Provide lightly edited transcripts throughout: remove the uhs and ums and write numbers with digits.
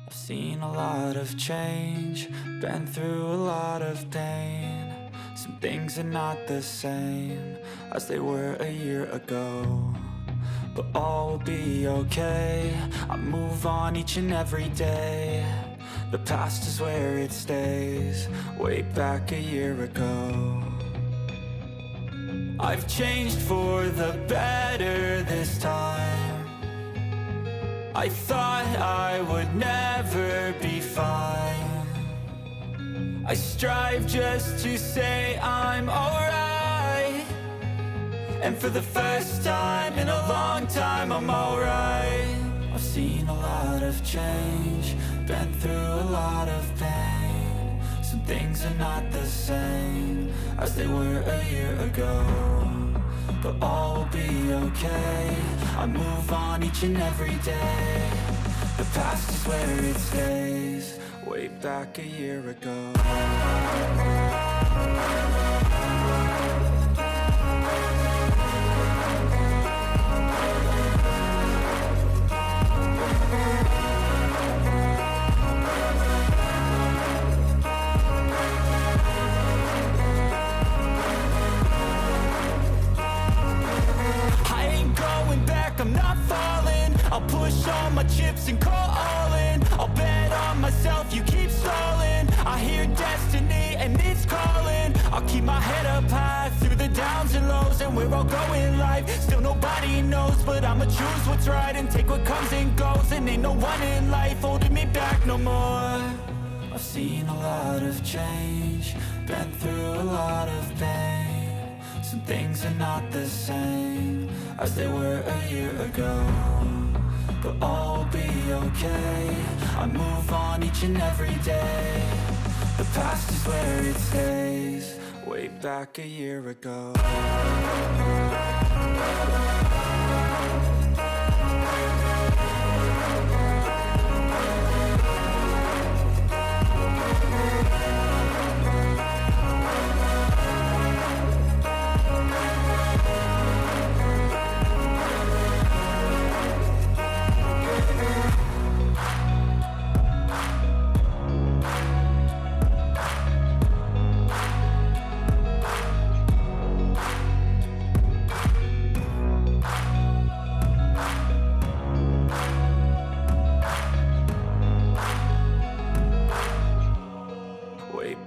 I've seen a lot of change, been through a lot of pain. Some things are not the same as they were a year ago, but all will be okay. I move on each and every day. The past is where it stays, way back a year ago. I've changed for the better this time. I thought I would never be fine. I strive just to say I'm alright, and for the first time in a long time I'm alright. I've seen a lot of change, been through a lot of pain. Some things are not the same as they were a year ago, but all will be okay. I move on each and every day. The past is where it stays, way back a year ago. I'm not falling. I'll push all my chips and call all in. I'll bet on myself, you keep stalling. I hear destiny and it's calling. I'll keep my head up high through the downs and lows, and we're all going in life. Still nobody knows, but I'ma choose what's right and take what comes and goes. And ain't no one in life holding me back no more. I've seen a lot of change, been through a lot of pain. Some things are not the same as they were a year ago, but all will be okay. I move on each and every day. The past is where it stays, way back a year ago.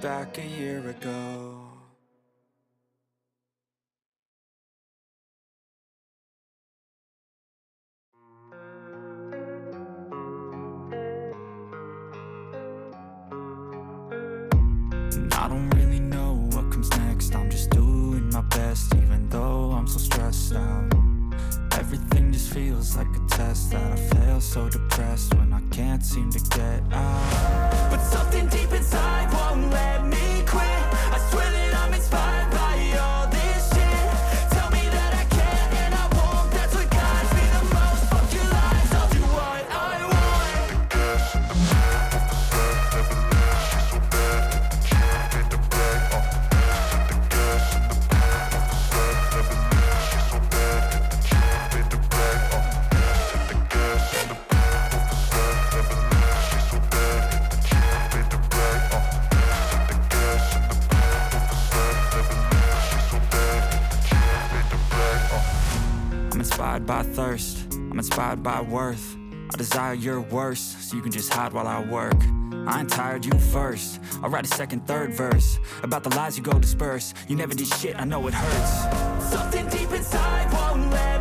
Back a year ago. And I don't really know what comes next. I'm just doing my best, even though I'm so stressed out. Everything just feels like a test that I fail, so depressed when I can't seem to get out. But something deep inside won't let me quit. I swear that I'm inspired by all this shit. Tell me that I can and I won't. That's what guides me the most. Fuck your lies, I'll do what I want. The gas in the middle of the set, never leaves. She's so bad at the gym, hit the bag. The gas in the middle of the set, never leaves. She's so bad at the gym, hit the bag. The gas in the middle of the set, never leaves. She's so bad at the gym, hit the bag. The gas in the middle of the set, never leaves. She's so bad at the gym, hit the bag. I'm inspired by thirst, I'm inspired by worth. I desire your worst, so you can just hide while I work. I ain't tired, you first. I'll write a second, third verse about the lies you go disperse. You never did shit, I know it hurts. Something deep inside won't let